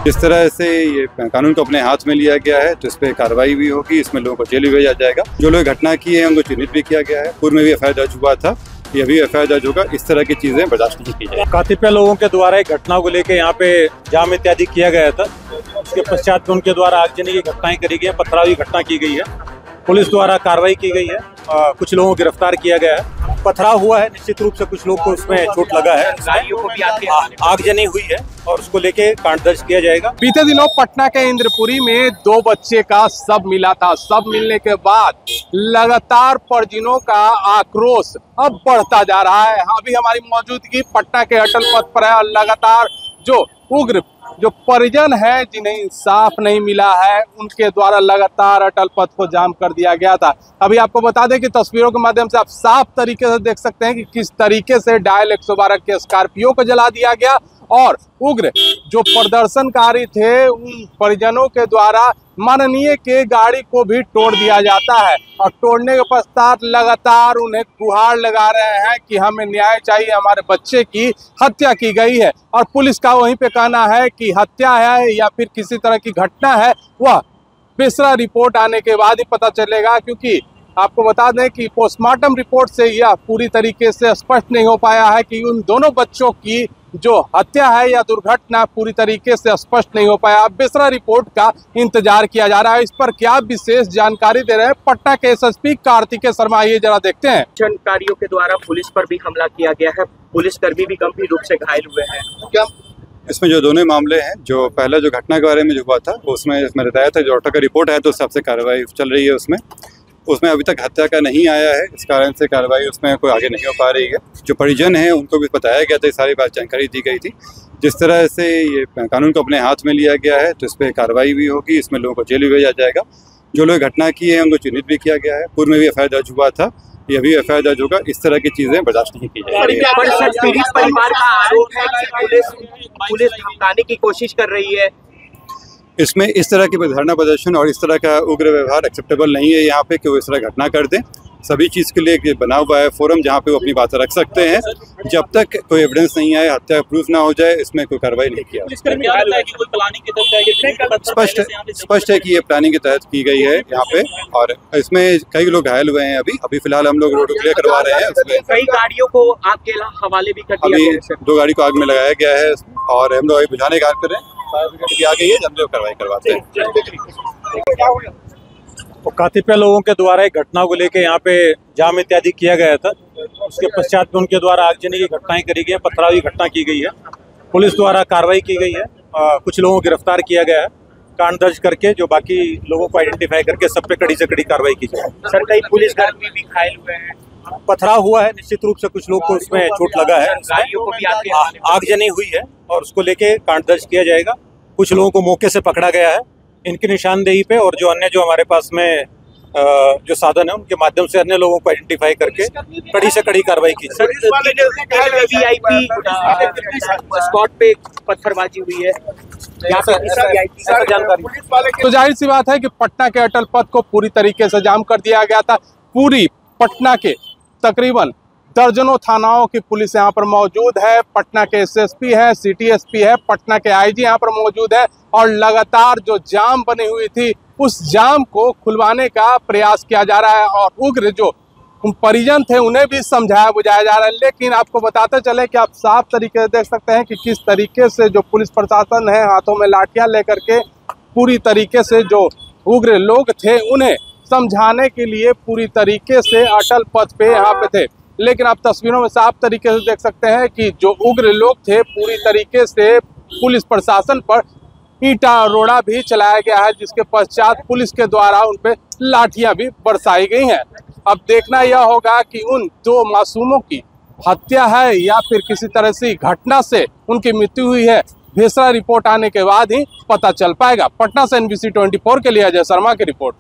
जिस तरह से ये कानून को अपने हाथ में लिया गया है तो इस पर कार्रवाई भी होगी, इसमें लोगों को जेल भी भेजा जाएगा। जो लोग घटना की है उनको चिन्हित भी किया गया है, पूर्व में भी एफआईआर दर्ज हुआ था, ये भी एफआईआर दर्ज होगा। इस तरह की चीजें बर्दाश्त नहीं की जाए। कतिपय लोगों के द्वारा एक घटना को लेकर यहाँ पे जाम इत्यादि किया गया था, उसके पश्चात में उनके द्वारा आगजनी की घटनाएं करी गई है, पथराव की घटना की गई है, पुलिस द्वारा कार्रवाई की गई है, कुछ लोगों को गिरफ्तार किया गया है, पथराव हुआ है, निश्चित रूप से कुछ लोग को उसमें चोट लगा है, आगजनी हुई है और उसको लेके कांड दर्ज किया जाएगा। बीते दिनों पटना के इंद्रपुरी में 2 बच्चे का शव मिला था। शव मिलने के बाद लगातार परिजनों का आक्रोश अब बढ़ता जा रहा है। अभी हमारी मौजूदगी पटना के अटल पथ पर है। लगातार जो उग्र जो परिजन है जिन्हें इंसाफ नहीं मिला है, उनके द्वारा लगातार अटल पथ को जाम कर दिया गया था। अभी आपको बता दें कि तस्वीरों के माध्यम से आप साफ तरीके से देख सकते हैं कि किस तरीके से डायल 112 के स्कॉर्पियो को जला दिया गया और उग्र जो प्रदर्शनकारी थे उन परिजनों के द्वारा माननीय के गाड़ी को भी तोड़ दिया जाता है और तोड़ने के पश्चात लगातार उन्हें गुहार लगा रहे हैं कि हमें न्याय चाहिए, हमारे बच्चे की हत्या की गई है। और पुलिस का वहीं पे कहना है कि हत्या है या फिर किसी तरह की घटना है, वह बेसरा रिपोर्ट आने के बाद ही पता चलेगा, क्योंकि आपको बता दें कि पोस्टमार्टम रिपोर्ट से यह पूरी तरीके से स्पष्ट नहीं हो पाया है कि उन दोनों बच्चों की जो हत्या है या दुर्घटना पूरी तरीके से स्पष्ट नहीं हो पाया। अब बेसरा रिपोर्ट का इंतजार किया जा रहा है। इस पर क्या विशेष जानकारी दे रहे हैं पटना के एसएसपी कार्तिकेय शर्मा, ये जरा देखते हैं। प्रदर्शनकारियों के द्वारा पुलिस पर भी हमला किया गया है, पुलिसकर्मी भी गंभीर रूप से घायल हुए हैं। क्या इसमें जो दोनों मामले हैं, जो पहला जो घटना के बारे में जो हुआ था उसमें बताया था जो ऑटो का रिपोर्ट है तो उस हिसाब से कार्रवाई चल रही है। उसमें अभी तक हत्या का नहीं आया है, इस कारण से कार्रवाई उसमें कोई आगे नहीं हो पा रही है। जो परिजन हैं उनको भी बताया गया था, सारी बात जानकारी दी गई थी। जिस तरह से ये कानून को अपने हाथ में लिया गया है तो इस पर कार्रवाई भी होगी, इसमें लोगों को जेल भी भेजा जाएगा। जो लोग घटना की है उनको चिन्हित भी किया गया है, पूर्व में भी एफआईआर दर्ज हुआ था, ये भी एफआईआर दर्ज होगा। इस तरह की चीजें बर्दाश्त नहीं की जाएगी। परिवार का आरोप है कि पुलिस धमकाने की कोशिश कर रही है। इसमें इस तरह की धरना प्रदर्शन और इस तरह का उग्र व्यवहार एक्सेप्टेबल नहीं है यहाँ पे कि वो इस तरह घटना कर दें। सभी चीज़ के लिए बना हुआ है फोरम जहाँ पे वो अपनी बातें रख सकते हैं। जब तक कोई एविडेंस नहीं आए, हत्या प्रूफ ना हो जाए, इसमें कोई कार्रवाई नहीं किया। स्पष्ट है कि ये प्लानिंग के तहत की गई है यहाँ पे और इसमें कई लोग घायल हुए हैं। अभी फिलहाल हम लोग रोड क्लियर करवा रहे हैं। उसमें कई गाड़ियों को आग के हवाले भी कर दिया गया है। 2 गाड़ी को आग में लगाया गया है और हम लोग अभी बुझाने का कार्य कर रहे हैं। भी आ गई है, हम लोग कार्रवाई करवाते हैं। तो कतिपय लोगों के द्वारा एक घटना को लेकर यहाँ पे जाम इत्यादि किया गया था, उसके पश्चात में उनके द्वारा आगजनी की घटनाएं करी गई है, पथराव की घटना की गई है, पुलिस द्वारा कार्रवाई की गई है, कुछ लोगों को गिरफ्तार किया गया है, कांड दर्ज करके जो बाकी लोगों को आइडेंटिफाई करके सब पे कड़ी से कड़ी कार्रवाई की जाए। सर, कई पुलिसकर्मी भी घायल हुए हैं, पथराव हुआ है, निश्चित रूप से कुछ लोग को उसमें चोट लगा है, गाड़ियों को भी आगजनी हुई है और उसको लेके कांड दर्ज किया जाएगा। कुछ लोगों को मौके से पकड़ा गया है, इनकी निशानदेही पे और जो अन्य जो हमारे पास में जो साधन है उनके माध्यम से अन्य लोगों को आइडेंटिफाई करके कड़ी से कड़ी कार्रवाई की। वीआईपी स्पॉट पे पत्थरबाजी हुई है, तो जाहिर सी बात है कि पटना के अटल पथ को पूरी तरीके से जाम कर दिया गया था। पूरी पटना के तकरीबन दर्जनों थानाओं की पुलिस यहाँ पर मौजूद है, पटना के एसएसपी है, सिटी एसपी है, पटना के आईजी यहाँ पर मौजूद है और लगातार जो जाम बनी हुई थी उस जाम को खुलवाने का प्रयास किया जा रहा है और उग्र जो परिजन थे उन्हें भी समझाया बुझाया जा रहा है। लेकिन आपको बताते चले कि आप साफ तरीके से देख सकते हैं कि किस तरीके से जो पुलिस प्रशासन है हाथों में लाठियां लेकर के पूरी तरीके से जो उग्र लोग थे उन्हें समझाने के लिए पूरी तरीके से अटल पथ पे यहाँ पे थे। लेकिन आप तस्वीरों में साफ तरीके से देख सकते हैं कि जो उग्र लोग थे पूरी तरीके से पुलिस प्रशासन पर ईंटा रोड़ा भी चलाया गया है, जिसके पश्चात पुलिस के द्वारा उन पे लाठियां भी बरसाई गई हैं। अब देखना यह होगा कि उन 2 मासूमों की हत्या है या फिर किसी तरह से घटना से उनकी मृत्यु हुई है, बेसरा रिपोर्ट आने के बाद ही पता चल पाएगा। पटना से NBC 24 के लिए अजय शर्मा की रिपोर्ट।